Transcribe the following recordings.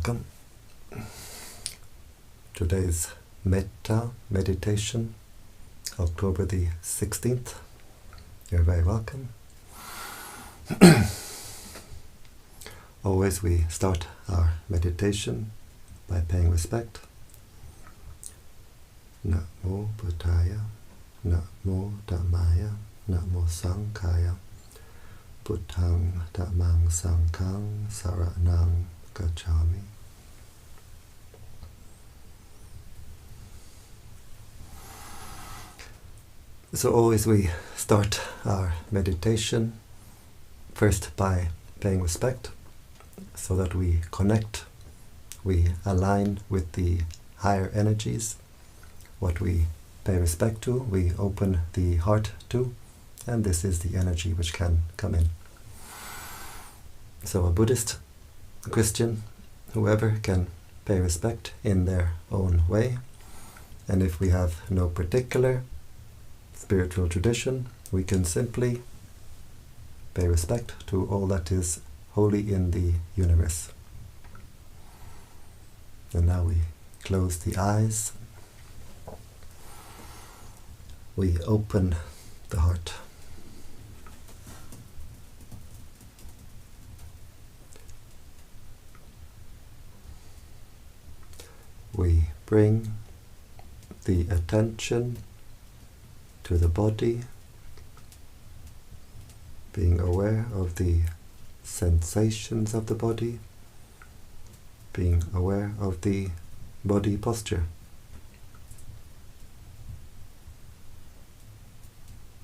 welcome. Today's Metta meditation, October the 16th. You're very welcome. Always we start our meditation by paying respect. Namo Buddhaya, Namo Dhammaya, Namo Sanghaya, Buddhang Dhammang Sanghang Saranang Gacchami. So always we start our meditation first by paying respect, so that we connect, we align with the higher energies. What we pay respect to, we open the heart to, and this is the energy which can come in. So a Buddhist, a Christian, whoever can pay respect in their own way. And if we have no particular spiritual tradition, we can simply pay respect to all that is holy in the universe. And now we close the eyes. We open the heart. We bring the attention to the body, being aware of the sensations of the body, being aware of the body posture.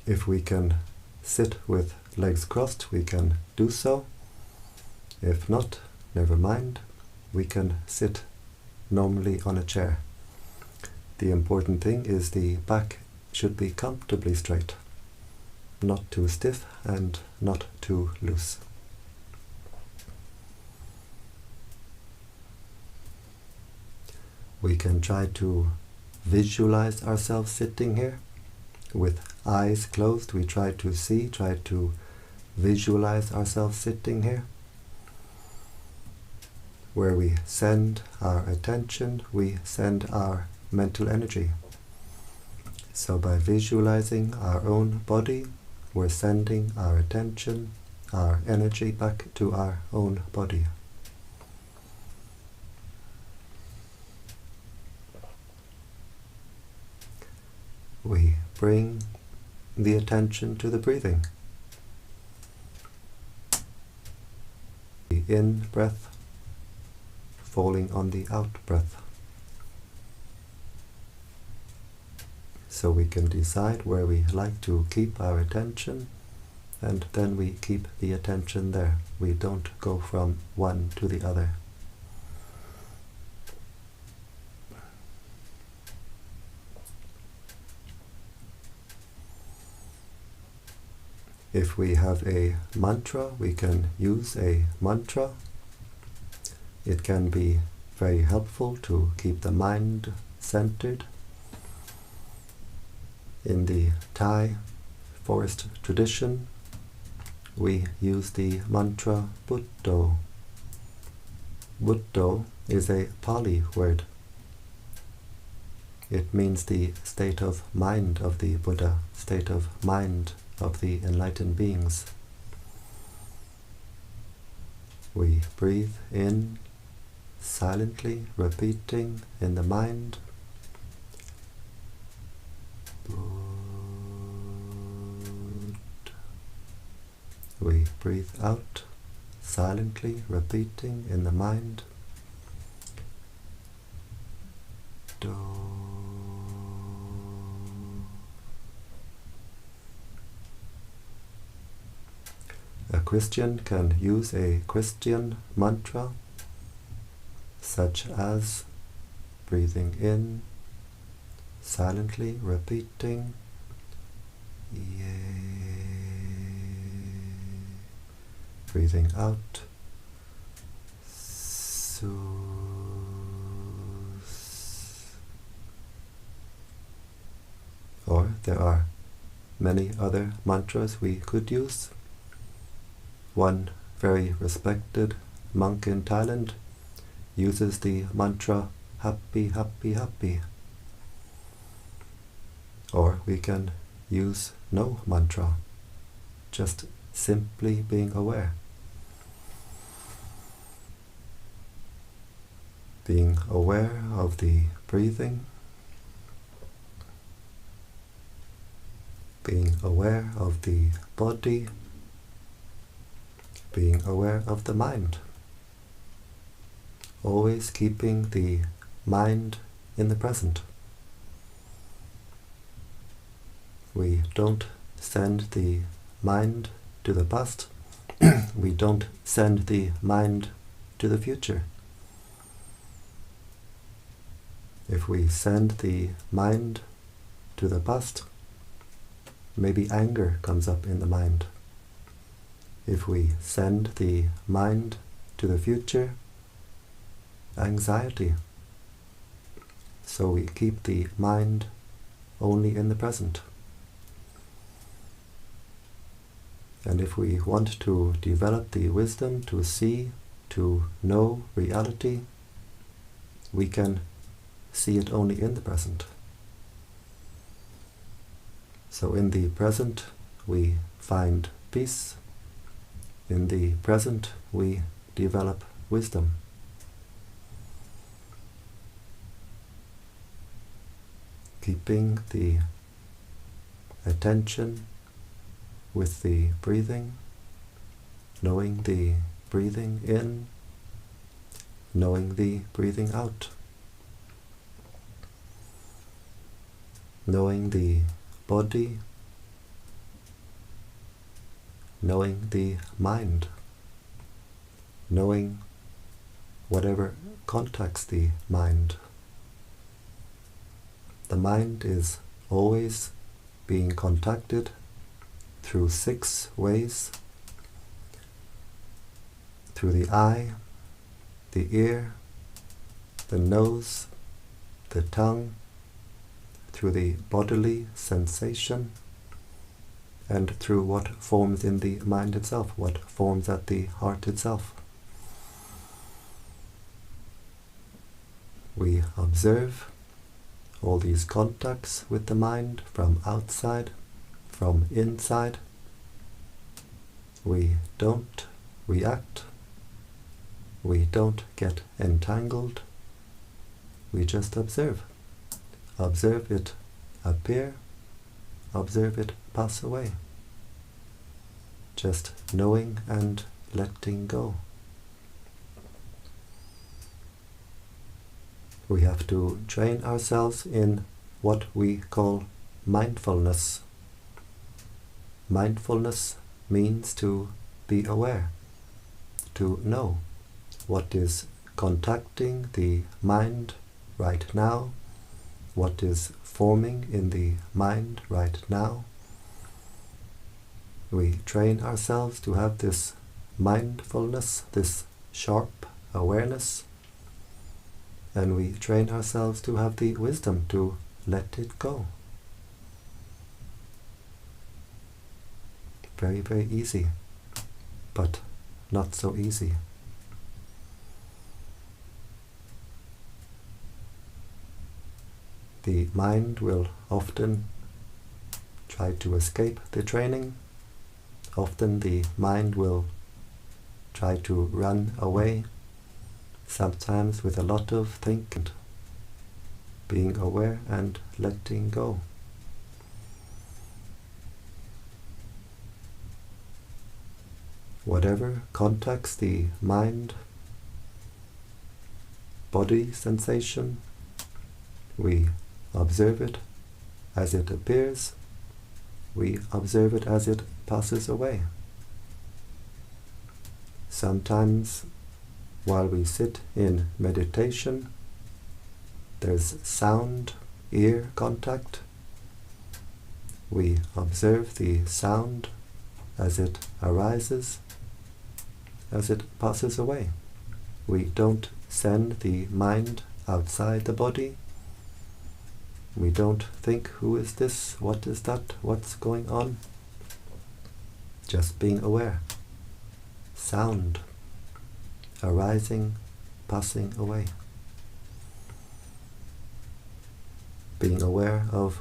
If we can sit with legs crossed, we can do so. If not, never mind, we can sit normally on a chair. The important thing is the back should be comfortably straight, not too stiff and not too loose. We can try to visualize ourselves sitting here. With eyes closed, we try to visualize ourselves sitting here. Where we send our attention, we send our mental energy. So by visualizing our own body, we're sending our attention, our energy back to our own body. We bring the attention to the breathing. The in breath falling on the out breath. So we can decide where we like to keep our attention, and then we keep the attention there. We don't go from one to the other. If we have a mantra, we can use a mantra. It can be very helpful to keep the mind centered. In the Thai forest tradition, we use the mantra Buddho. Buddho is a Pali word. It means the state of mind of the Buddha, state of mind of the enlightened beings. We breathe in, silently repeating in the mind, we breathe out, silently repeating in the mind, Do. A Christian can use a Christian mantra, such as breathing in, silently repeating, Yea. Breathing out, Sus. Or there are many other mantras we could use. One very respected monk in Thailand uses the mantra happy, happy, happy. Or we can use no mantra, just simply being aware. Being aware of the breathing, being aware of the body, being aware of the mind. Always keeping the mind in the present. We don't send the mind to the past. We don't send the mind to the future. If we send the mind to the past, maybe anger comes up in the mind. If we send the mind to the future, anxiety. So we keep the mind only in the present. And if we want to develop the wisdom to see, to know reality, we can see it only in the present. So in the present we find peace. In the present we develop wisdom. Keeping the attention with the breathing, knowing the breathing in, knowing the breathing out, knowing the body, knowing the mind, knowing whatever contacts the mind. The mind is always being contacted through 6 ways: through the eye, the ear, the nose, the tongue, through the bodily sensation, and through what forms in the mind itself, what forms at the heart itself. We observe all these contacts with the mind from outside, from inside. We don't react. We don't get entangled. We just observe. Observe it appear. Observe it pass away. Just knowing and letting go. We have to train ourselves in what we call mindfulness. Mindfulness means to be aware, to know what is contacting the mind right now, what is forming in the mind right now. We train ourselves to have this mindfulness, this sharp awareness, and we train ourselves to have the wisdom to let it go. Very, very easy, but not so easy. The mind will often try to escape the training. Often the mind will try to run away, sometimes with a lot of thinking, being aware and letting go. Whatever contacts the mind, body sensation, we observe it as it appears, we observe it as it passes away. Sometimes while we sit in meditation, there's sound, ear contact. We observe the sound as it arises, as it passes away. We don't send the mind outside the body. We don't think, who is this, what is that, what's going on? Just being aware. Sound arising, passing away. Being aware of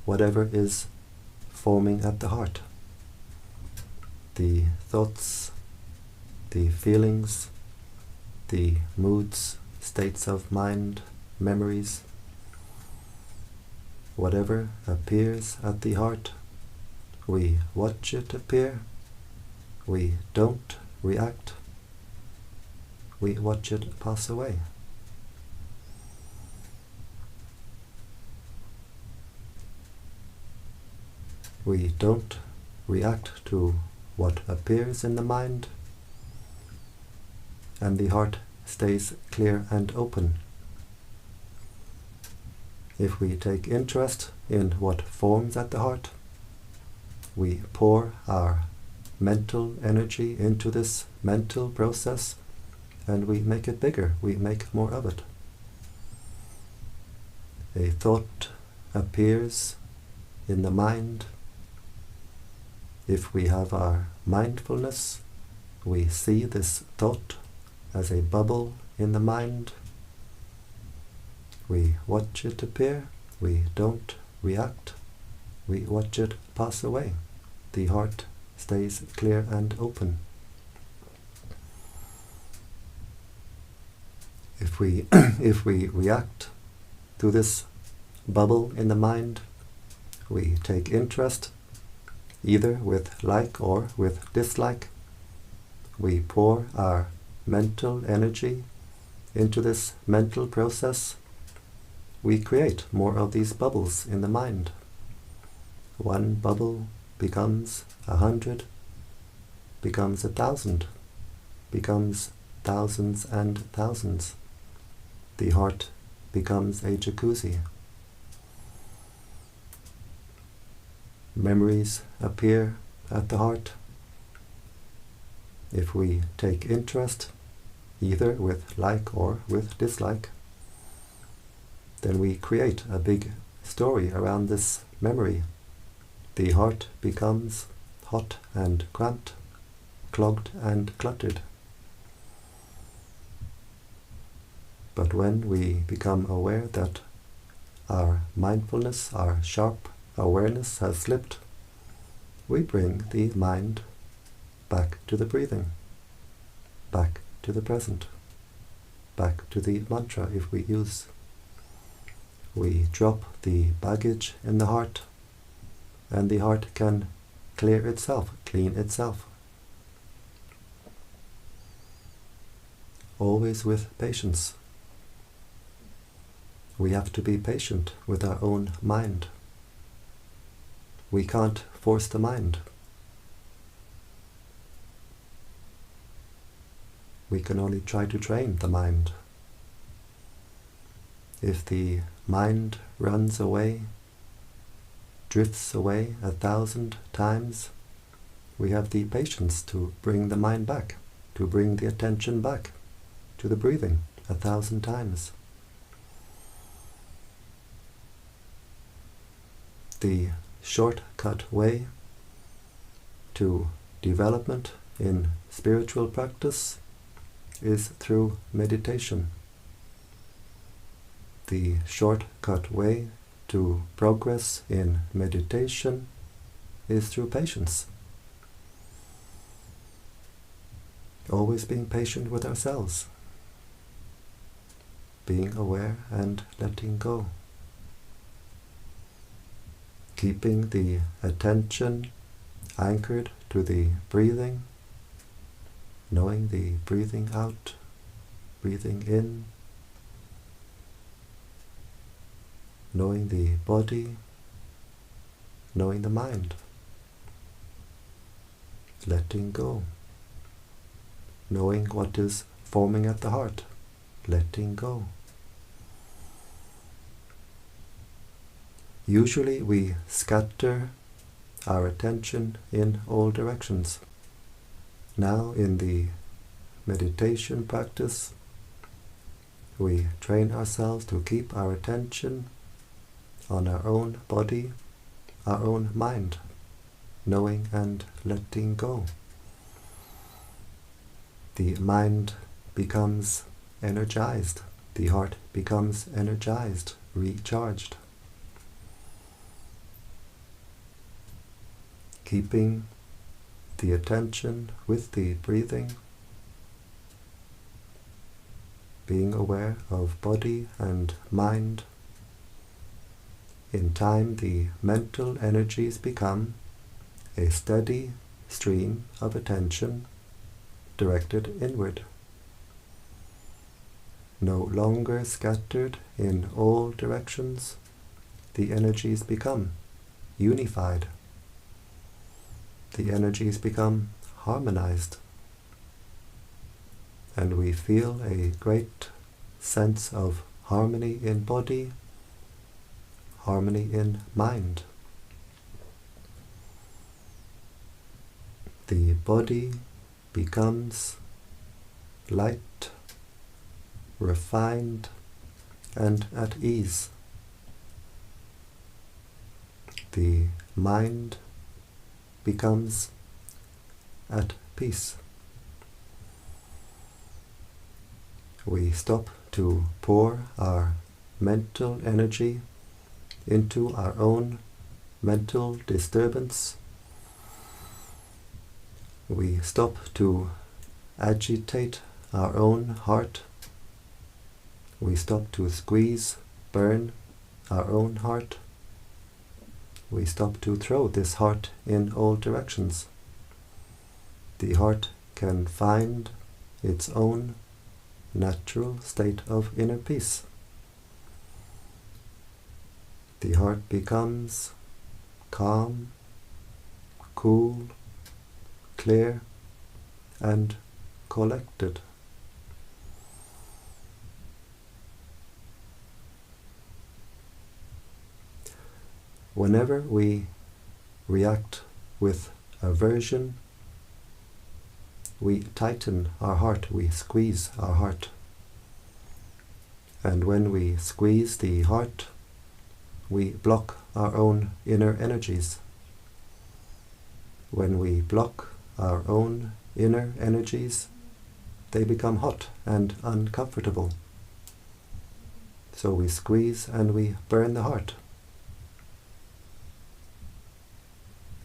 whatever is forming at the heart. The thoughts, the feelings, the moods, states of mind, memories. Whatever appears at the heart, we watch it appear. We don't react. We watch it pass away. We don't react to what appears in the mind, and the heart stays clear and open. If we take interest in what forms at the heart, we pour our mental energy into this mental process, and we make it bigger, we make more of it. A thought appears in the mind. If we have our mindfulness, we see this thought as a bubble in the mind. We watch it appear, we don't react, we watch it pass away. The heart stays clear and open. If we react to this bubble in the mind, we take interest, either with like or with dislike. We pour our mental energy into this mental process. We create more of these bubbles in the mind. One bubble becomes 100, becomes 1,000, becomes thousands and thousands. The heart becomes a jacuzzi. Memories appear at the heart. If we take interest, either with like or with dislike, then we create a big story around this memory. The heart becomes hot and cramped, clogged and cluttered. But when we become aware that our mindfulness, our sharp awareness has slipped, we bring the mind back to the breathing, back to the present, back to the mantra if we use. We drop the baggage in the heart, and the heart can clear itself, clean itself. Always with patience. We have to be patient with our own mind. We can't force the mind. We can only try to train the mind. If the mind runs away, drifts away 1,000 times, we have the patience to bring the mind back, to bring the attention back to the breathing 1,000 times. The shortcut way to development in spiritual practice is through meditation. The shortcut way to progress in meditation is through patience. Always being patient with ourselves. Being aware and letting go. Keeping the attention anchored to the breathing, knowing the breathing out, breathing in, knowing the body, knowing the mind, letting go, knowing what is forming at the heart, letting go. Usually we scatter our attention in all directions. Now in the meditation practice, we train ourselves to keep our attention on our own body, our own mind, knowing and letting go. The mind becomes energized. The heart becomes energized, recharged. Keeping the attention with the breathing, being aware of body and mind. In time, the mental energies become a steady stream of attention directed inward, no longer scattered in all directions. The energies become unified. The energies become harmonized, and we feel a great sense of harmony in body, harmony in mind. The body becomes light, refined, and at ease. The mind becomes at peace. We stop to pour our mental energy into our own mental disturbance. We stop to agitate our own heart. We stop to squeeze, burn our own heart. We stop to throw this heart in all directions. The heart can find its own natural state of inner peace. The heart becomes calm, cool, clear, and collected. Whenever we react with aversion, we tighten our heart, we squeeze our heart. And when we squeeze the heart, we block our own inner energies. When we block our own inner energies, they become hot and uncomfortable. So we squeeze and we burn the heart.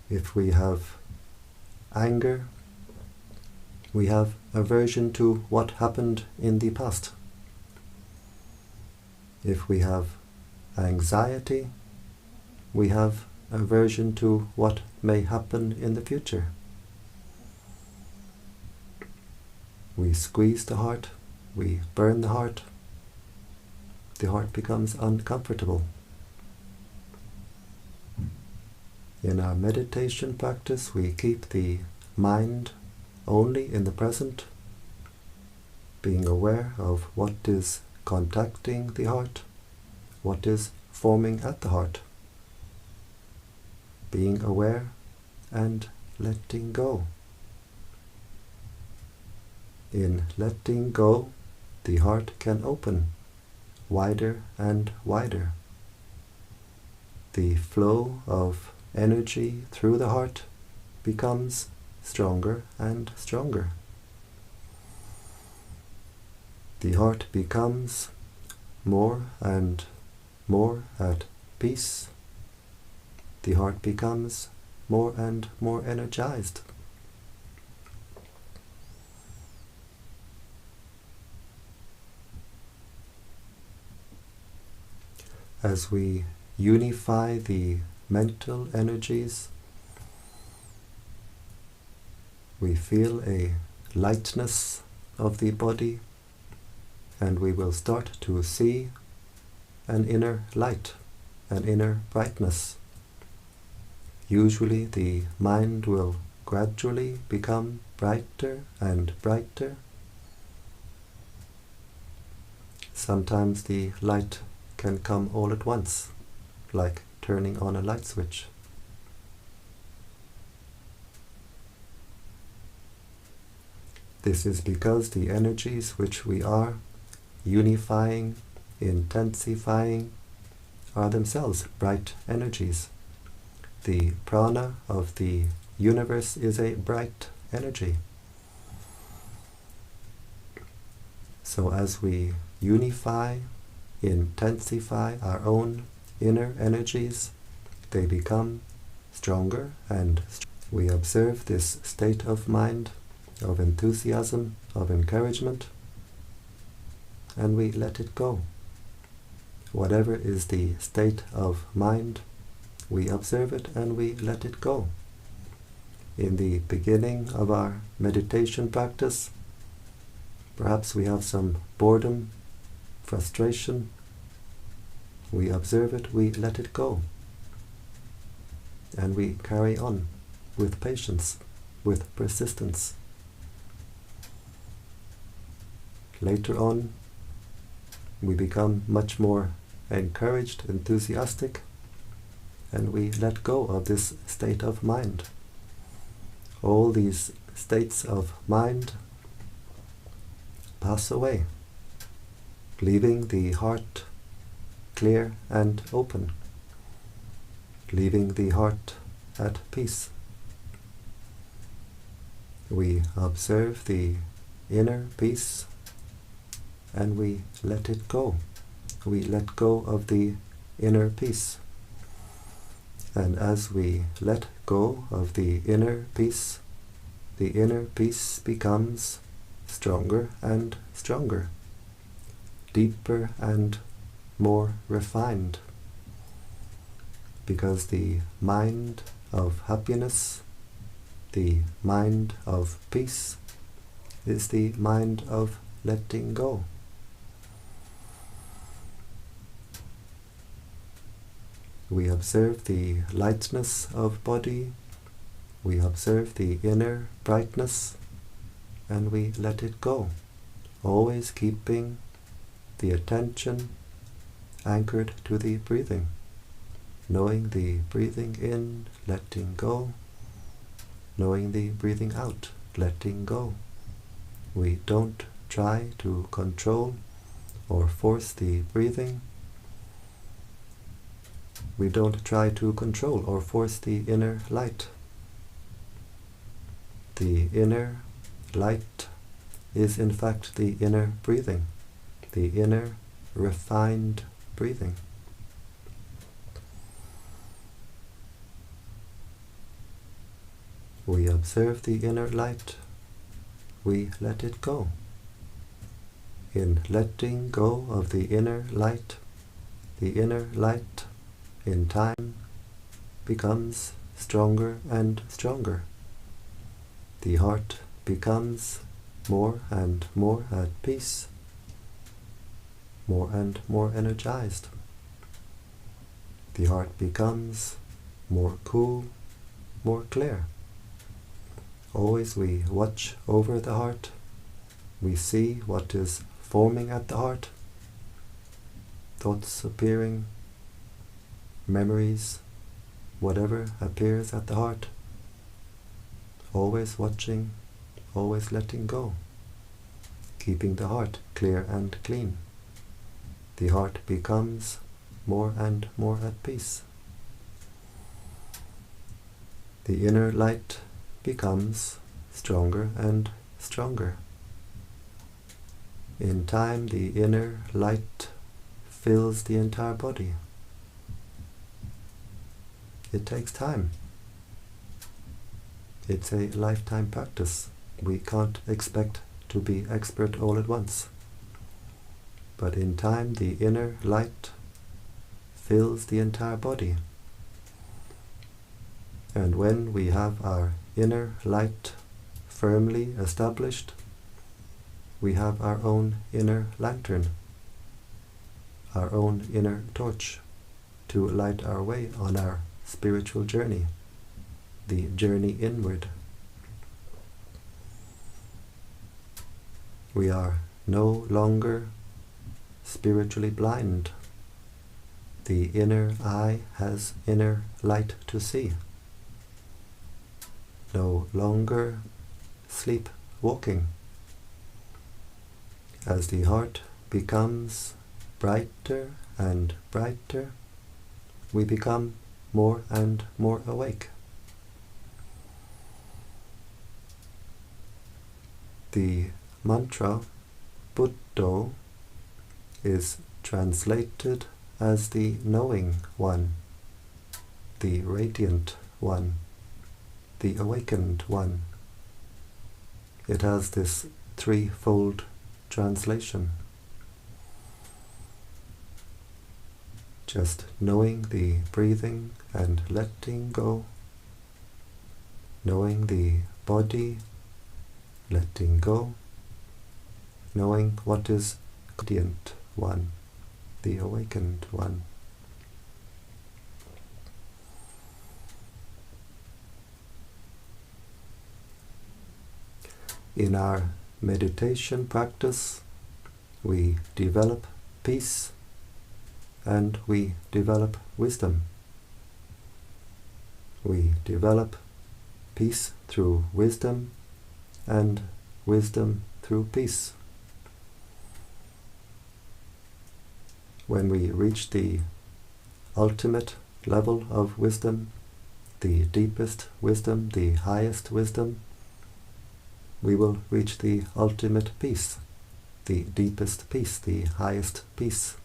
If we have anger, we have aversion to what happened in the past. If we have anxiety, we have aversion to what may happen in the future. We squeeze the heart, we burn the heart becomes uncomfortable. In our meditation practice, we keep the mind only in the present, being aware of what is contacting the heart, what is forming at the heart, being aware and letting go. In letting go, the heart can open wider and wider. The flow of energy through the heart becomes stronger and stronger. The heart becomes more and more at peace. The heart becomes more and more energized. As we unify the mental energies, we feel a lightness of the body, and we will start to see an inner light, an inner brightness. Usually the mind will gradually become brighter and brighter. Sometimes the light can come all at once, like turning on a light switch. This is because the energies which we are unifying, intensifying, are themselves bright energies. The prana of the universe is a bright energy. So as we unify, intensify our own inner energies, they become stronger and we observe this state of mind, of enthusiasm, of encouragement, and we let it go. Whatever is the state of mind, we observe it and we let it go. In the beginning of our meditation practice, perhaps we have some boredom, frustration. We observe it, we let it go. And we carry on with patience, with persistence. Later on, we become much more encouraged, enthusiastic, and we let go of this state of mind. All these states of mind pass away, leaving the heart clear and open, leaving the heart at peace. We observe the inner peace and we let it go. We let go of the inner peace. And as we let go of the inner peace becomes stronger and stronger, deeper and more refined, because the mind of happiness, the mind of peace, is the mind of letting go. We observe the lightness of body, we observe the inner brightness, and we let it go, always keeping the attention anchored to the breathing, knowing the breathing in, letting go, knowing the breathing out, letting go. We don't try to control or force the breathing. We don't try to control or force the inner light. The inner light is in fact the inner breathing, the inner refined breathing. We observe the inner light, we let it go. In letting go of the inner light in time becomes stronger and stronger. The heart becomes more and more at peace, more and more energized. The heart becomes more cool, more clear. Always we watch over the heart, we see what is forming at the heart, thoughts appearing, memories, whatever appears at the heart, always watching, always letting go, keeping the heart clear and clean. The heart becomes more and more at peace. The inner light becomes stronger and stronger. In time, the inner light fills the entire body. It takes time. It's a lifetime practice. We can't expect to be expert all at once. But in time, the inner light fills the entire body. And when we have our inner light firmly established, we have our own inner lantern, our own inner torch to light our way on our spiritual journey, the journey inward. We are no longer spiritually blind. The inner eye has inner light to see. No longer sleepwalking. As the heart becomes brighter and brighter, we become more and more awake. The mantra Buddha is translated as the knowing one, the radiant one, the awakened one. It has this threefold translation. Just knowing the breathing and letting go, knowing the body, letting go, knowing what is radiant one, the awakened one. In our meditation practice, we develop peace and we develop wisdom. We develop peace through wisdom and wisdom through peace. When we reach the ultimate level of wisdom, the deepest wisdom, the highest wisdom, we will reach the ultimate peace, the deepest peace, the highest peace.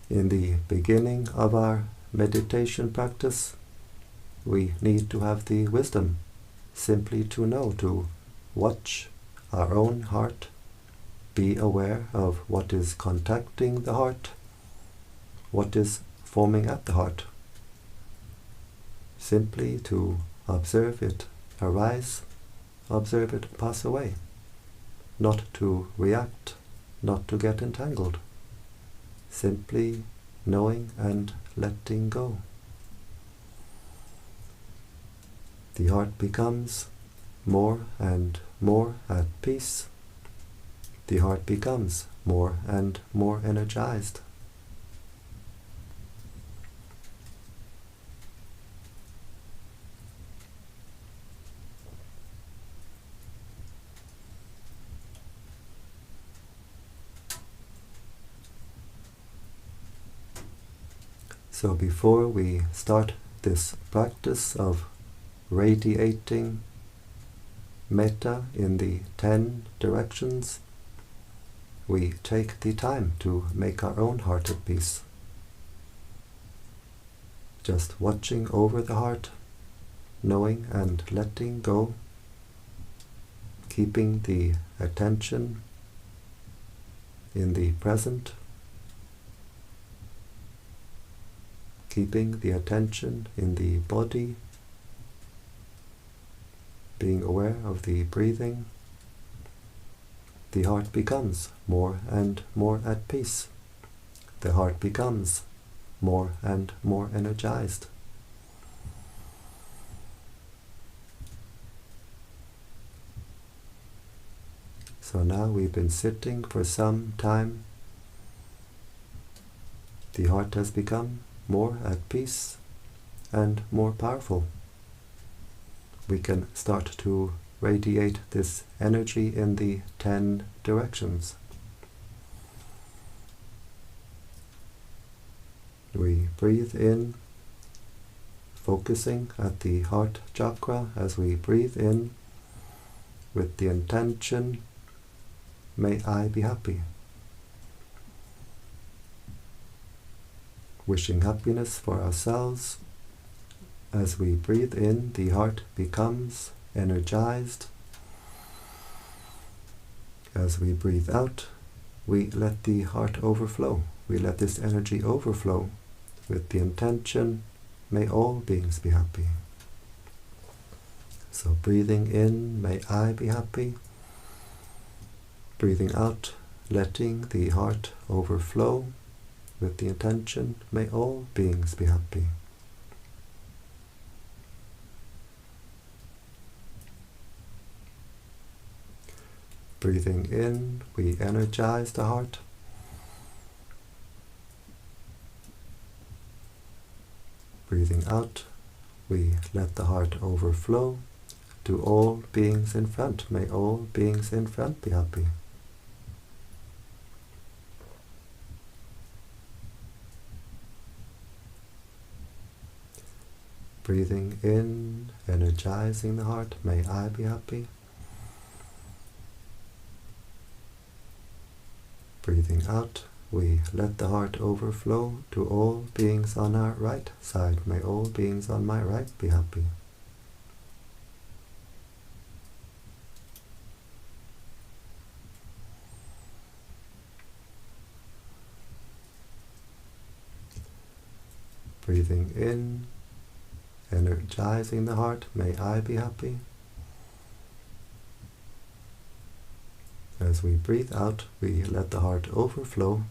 In the beginning of our meditation practice, we need to have the wisdom, simply to know, to watch our own heart, be aware of what is contacting the heart, what is forming at the heart. Simply to observe it arise, observe it pass away, not to react, not to get entangled. Simply knowing and letting go. The heart becomes more and more at peace. The heart becomes more and more energized. So before we start this practice of radiating Metta in the 10 directions, we take the time to make our own heart at peace. Just watching over the heart, knowing and letting go, keeping the attention in the present, keeping the attention in the body, being aware of the breathing. The heart becomes more and more at peace. The heart becomes more and more energized. So now we've been sitting for some time. The heart has become more at peace and more powerful. We can start to radiate this energy in the 10 directions. We breathe in, focusing at the heart chakra as we breathe in with the intention, may I be happy. Wishing happiness for ourselves. As we breathe in, the heart becomes energized. As we breathe out, we let the heart overflow. We let this energy overflow with the intention, may all beings be happy. So breathing in, may I be happy. Breathing out, letting the heart overflow with the intention, may all beings be happy. Breathing in, we energize the heart. Breathing out, we let the heart overflow to all beings in front. May all beings in front be happy. Breathing in, energizing the heart, may I be happy. Breathing out, we let the heart overflow to all beings on our right side. May all beings on my right be happy. Breathing in, energizing the heart, may I be happy. As we breathe out, we let the heart overflow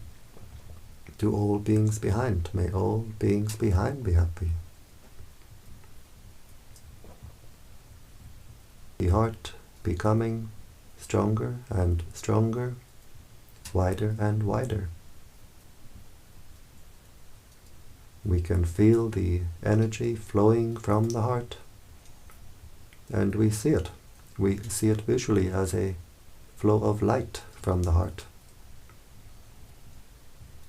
to all beings behind. May all beings behind be happy. The heart becoming stronger and stronger, wider and wider. We can feel the energy flowing from the heart, and we see it. We see it visually as a flow of light from the heart.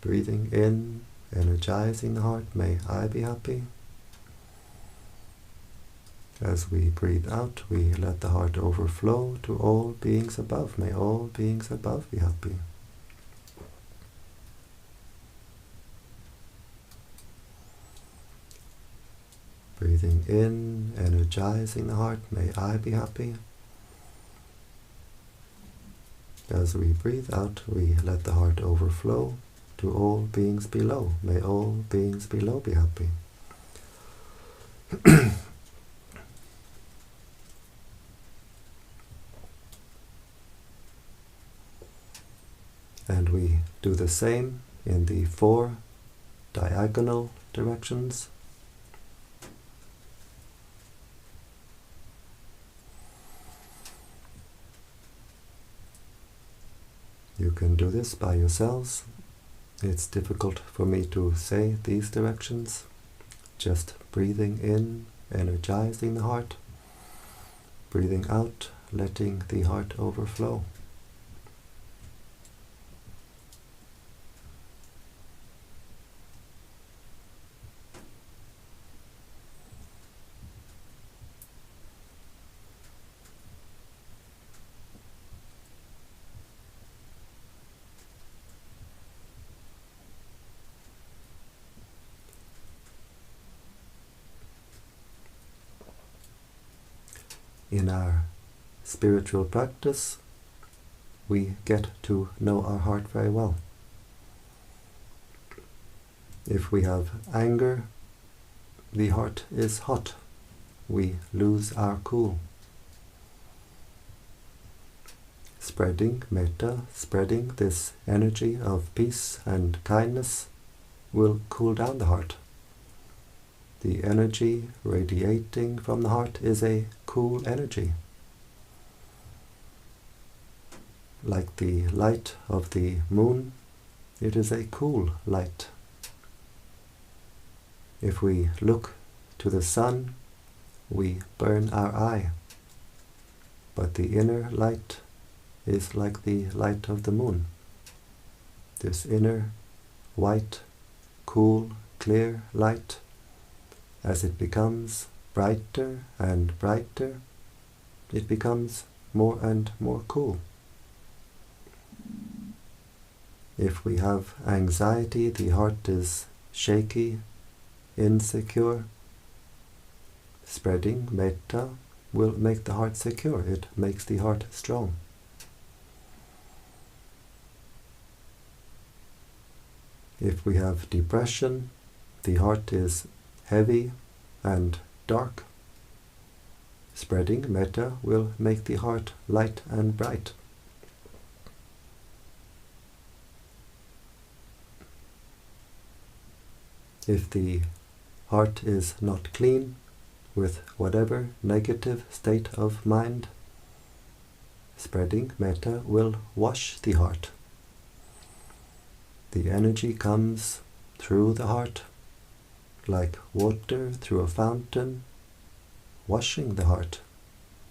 Breathing in, energizing the heart, may I be happy. As we breathe out, we let the heart overflow to all beings above. May all beings above be happy. Breathing in, energizing the heart, may I be happy. As we breathe out, we let the heart overflow to all beings below. May all beings below be happy. And we do the same in the 4 diagonal directions. You can do this by yourselves. It's difficult for me to say these directions. Just breathing in, energizing the heart. Breathing out, letting the heart overflow. In our spiritual practice, we get to know our heart very well. If we have anger, the heart is hot. We lose our cool. Spreading metta, spreading this energy of peace and kindness, will cool down the heart. The energy radiating from the heart is a cool energy. Like the light of the moon, it is a cool light. If we look to the sun, we burn our eye. But the inner light is like the light of the moon. This inner, white, cool, clear light, as it becomes brighter and brighter, it becomes more and more cool. If we have anxiety, the heart is shaky, insecure. Spreading metta will make the heart secure. It makes the heart strong. If we have depression, the heart is heavy and dark. Spreading metta will make the heart light and bright. If the heart is not clean, with whatever negative state of mind, spreading metta will wash the heart. The energy comes through the heart, like water through a fountain, washing the heart,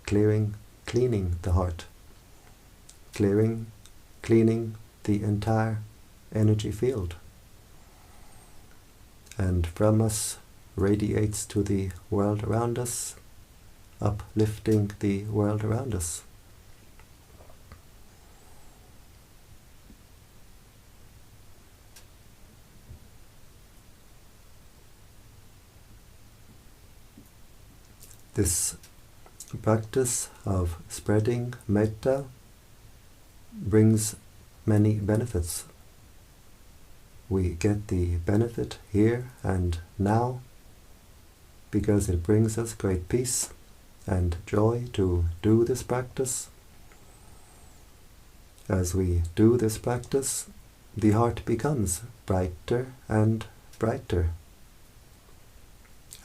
cleaning the heart, cleaning the entire energy field. And from us radiates to the world around us uplifting the world around us. This practice of spreading metta brings many benefits. We get the benefit here and now because it brings us great peace and joy to do this practice. As we do this practice, the heart becomes brighter and brighter.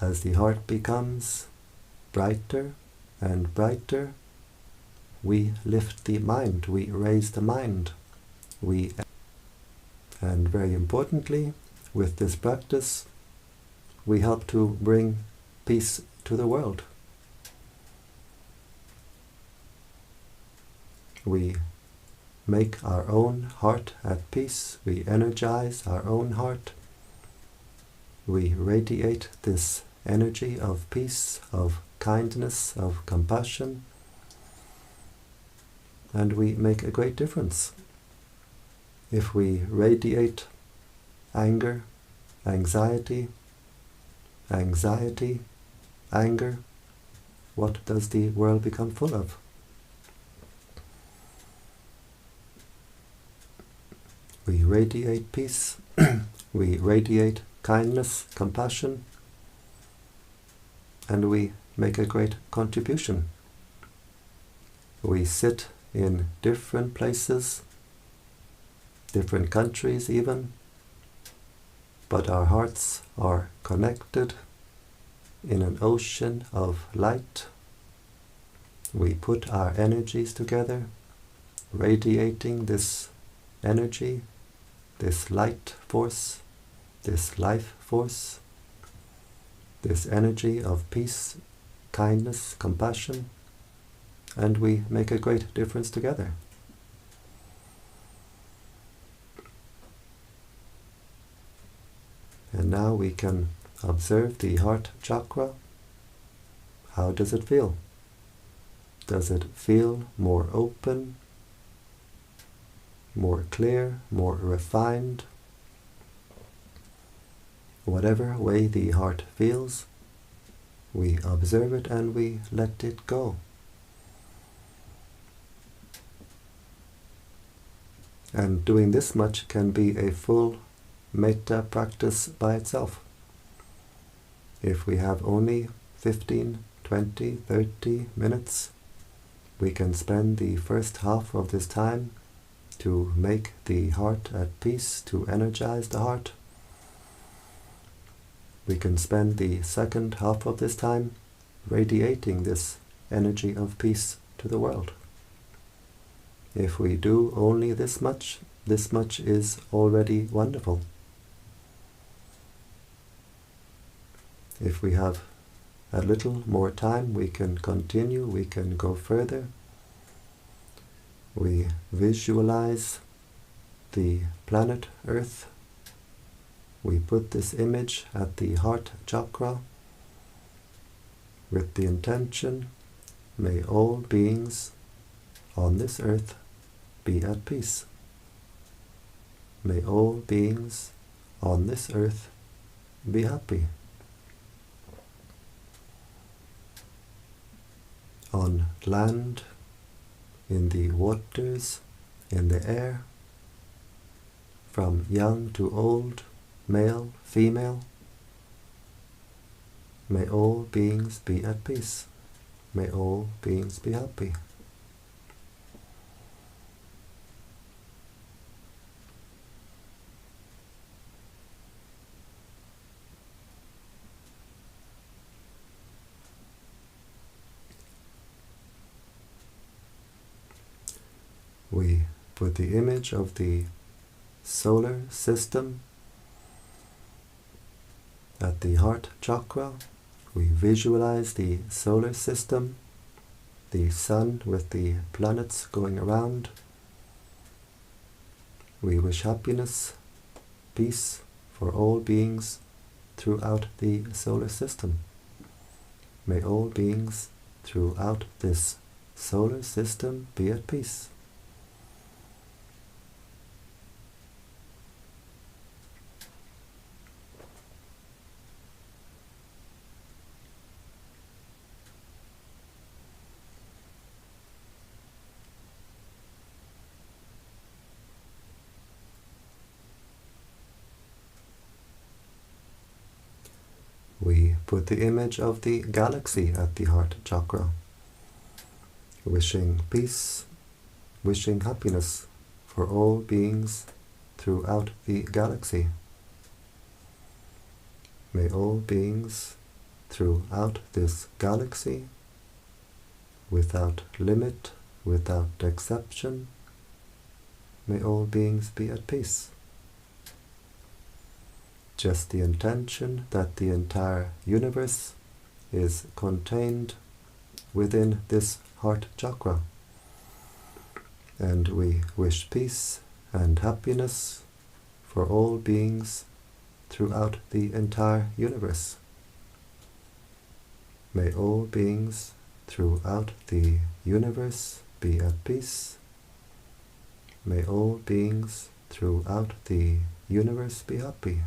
As the heart becomes brighter and brighter, we lift the mind, we raise the mind, and very importantly, with this practice, we help to bring peace to the world. We make our own heart at peace, we energize our own heart, we radiate this energy of peace, of kindness, of compassion, and we make a great difference. If we radiate anger, anxiety, anger, what does the world become full of? We radiate peace, we radiate kindness, compassion, and we make a great contribution. We sit in different places, different countries even, but our hearts are connected in an ocean of light. We put our energies together, radiating this energy, this light force, this life force, this energy of peace, kindness, compassion, and we make a great difference together. And now we can observe the heart chakra. How does it feel? Does it feel more open, more clear, more refined? Whatever way the heart feels, we observe it and we let it go. And doing this much can be a full metta practice by itself. If we have only 15, 20, 30 minutes, we can spend the first half of this time to make the heart at peace, to energize the heart. We can spend the second half of this time radiating this energy of peace to the world. If we do only this much is already wonderful. If we have a little more time, we can continue, we can go further. We visualize the planet Earth. We put this image at the heart chakra with the intention, may all beings on this earth be at peace. May all beings on this earth be happy. On land, in the waters, in the air, from young to old, male, female, may all beings be at peace. May all beings be happy. We put the image of the solar system at the heart chakra. We visualize the solar system, the sun with the planets going around. We wish happiness, peace for all beings throughout the solar system. May all beings throughout this solar system be at peace. We put the image of the galaxy at the heart chakra, wishing peace, wishing happiness for all beings throughout the galaxy. May all beings throughout this galaxy, without limit, without exception, may all beings be at peace. Just the intention that the entire universe is contained within this heart chakra. And we wish peace and happiness for all beings throughout the entire universe. May all beings throughout the universe be at peace. May all beings throughout the universe be happy.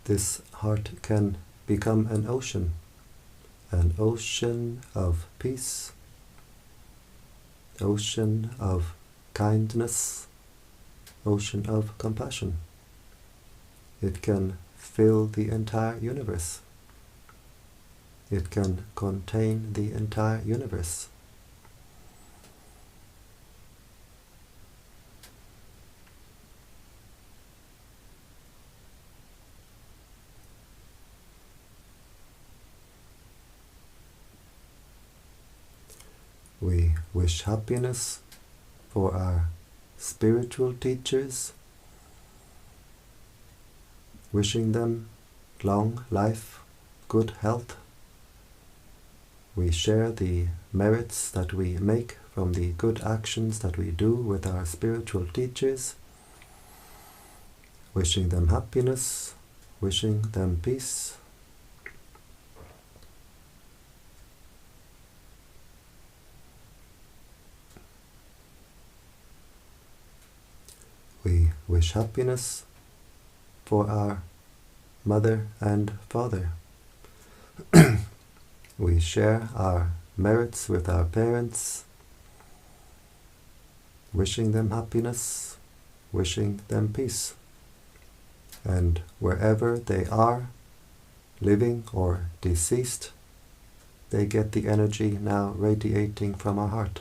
This heart can become an ocean of peace, ocean of kindness, ocean of compassion. It can fill the entire universe. It can contain the entire universe. We wish happiness for our spiritual teachers, wishing them long life, good health. We share the merits that we make from the good actions that we do with our spiritual teachers, wishing them happiness, wishing them peace. We wish happiness for our mother and father. We share our merits with our parents, wishing them happiness, wishing them peace. And wherever they are, living or deceased, they get the energy now radiating from our heart.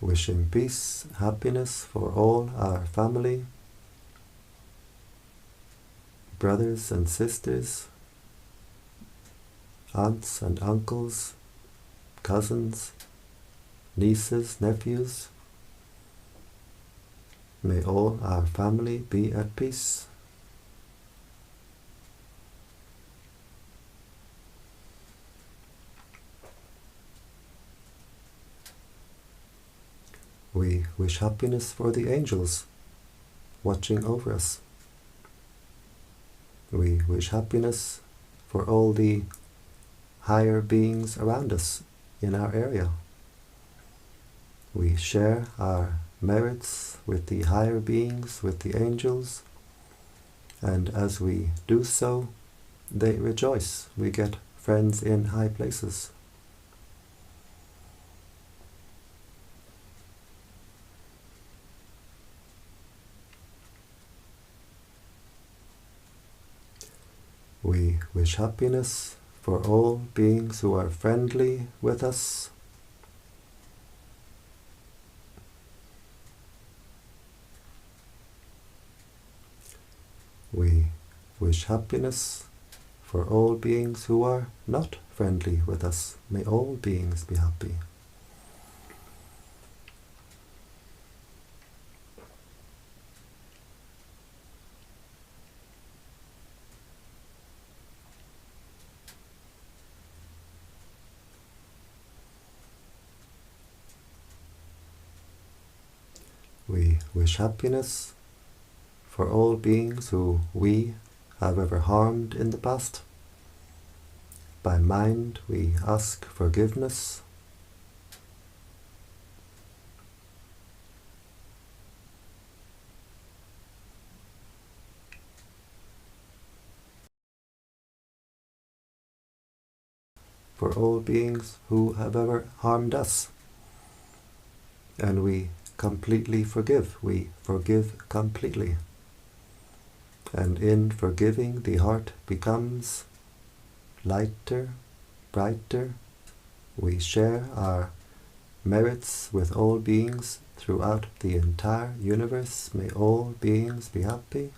Wishing peace, happiness for all our family, brothers and sisters, aunts and uncles, cousins, nieces, nephews. May all our family be at peace. We wish happiness for the angels watching over us. We wish happiness for all the higher beings around us in our area. We share our merits with the higher beings, with the angels, and as we do so, they rejoice. We get friends in high places. We wish happiness for all beings who are friendly with us. We wish happiness for all beings who are not friendly with us. May all beings be happy. We wish happiness for all beings who we have ever harmed in the past. By mind, we ask forgiveness. For all beings who have ever harmed us. And we completely forgive. We forgive completely. And in forgiving, the heart becomes lighter, brighter. We share our merits with all beings throughout the entire universe. May all beings be happy.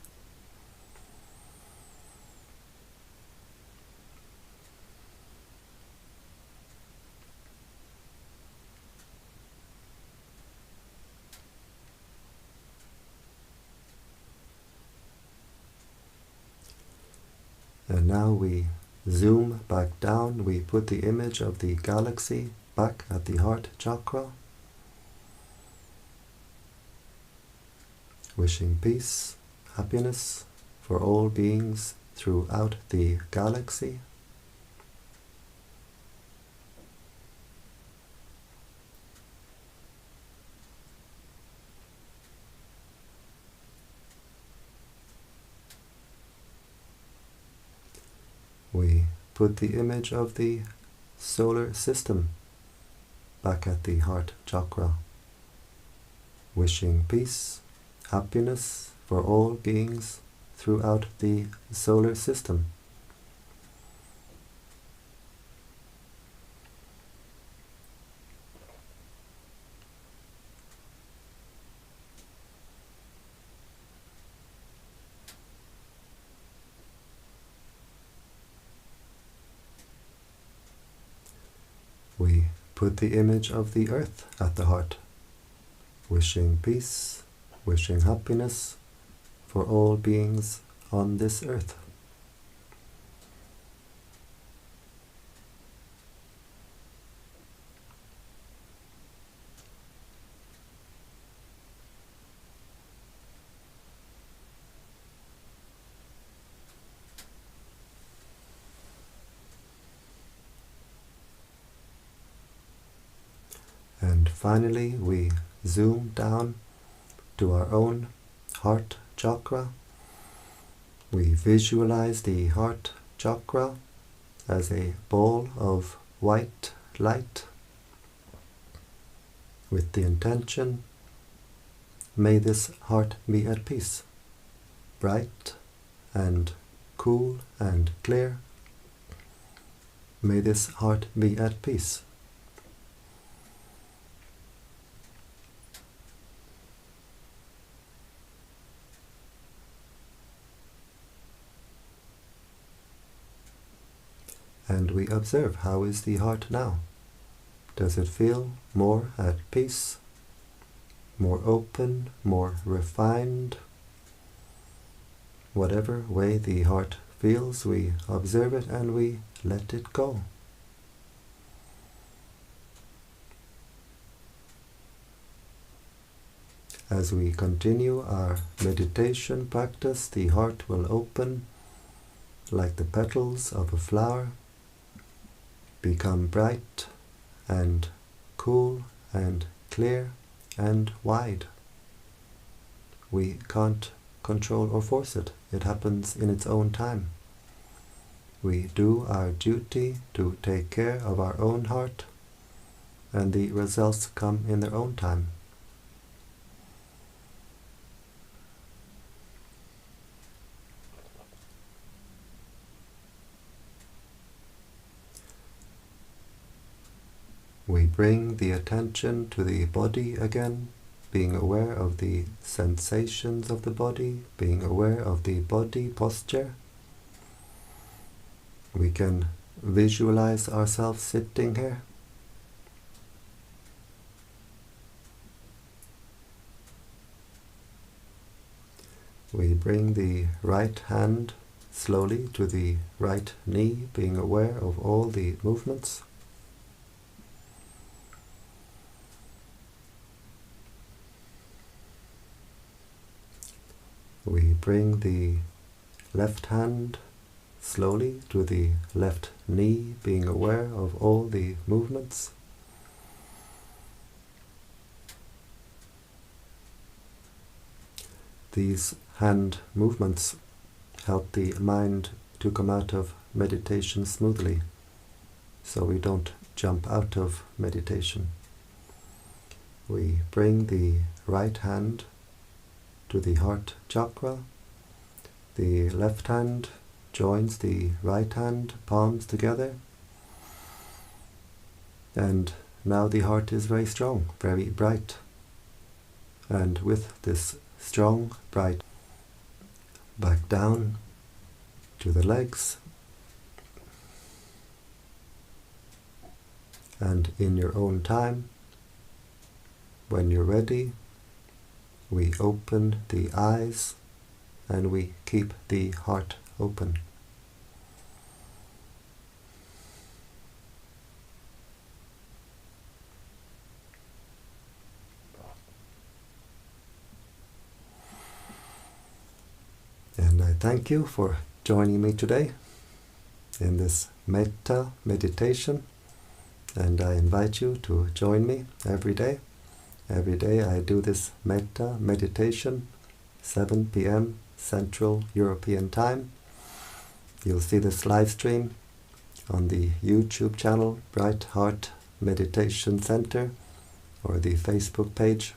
And now we zoom back down, we put the image of the galaxy back at the heart chakra, wishing peace, happiness for all beings throughout the galaxy. We put the image of the solar system back at the heart chakra, wishing peace, happiness for all beings throughout the solar system. We put the image of the earth at the heart, wishing peace, wishing happiness for all beings on this earth. And finally, we zoom down to our own heart chakra. We visualize the heart chakra as a ball of white light with the intention, may this heart be at peace, bright and cool and clear. May this heart be at peace. And we observe, how is the heart now? Does it feel more at peace, more open, more refined? Whatever way the heart feels, we observe it and we let it go. As we continue our meditation practice, the heart will open like the petals of a flower, become bright and cool and clear and wide. We can't control or force it. It happens in its own time. We do our duty to take care of our own heart, and the results come in their own time. We bring the attention to the body again, being aware of the sensations of the body, being aware of the body posture. We can visualize ourselves sitting here. We bring the right hand slowly to the right knee, being aware of all the movements. We bring the left hand slowly to the left knee, being aware of all the movements. These hand movements help the mind to come out of meditation smoothly, so we don't jump out of meditation. We bring the right hand to the heart chakra. The left hand joins the right hand, palms together. And now the heart is very strong, very bright. And with this strong, bright, back down to the legs. And in your own time, when you're ready, we open the eyes and we keep the heart open. And I thank you for joining me today in this Metta meditation, and I invite you to join me every day. Every day I do this Metta meditation, 7 p.m. Central European Time. You'll see this live stream on the YouTube channel Brightheart Meditation Center, or the Facebook page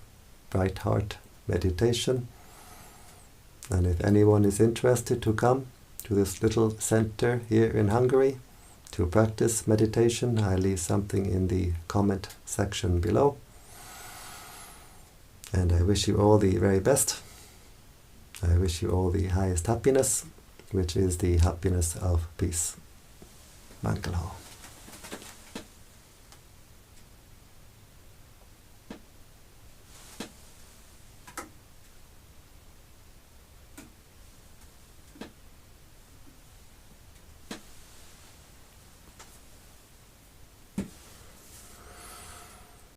Brightheart Meditation. And if anyone is interested to come to this little center here in Hungary to practice meditation, I leave something in the comment section below. And I wish you all the very best. I wish you all the highest happiness, which is the happiness of peace. Mangala.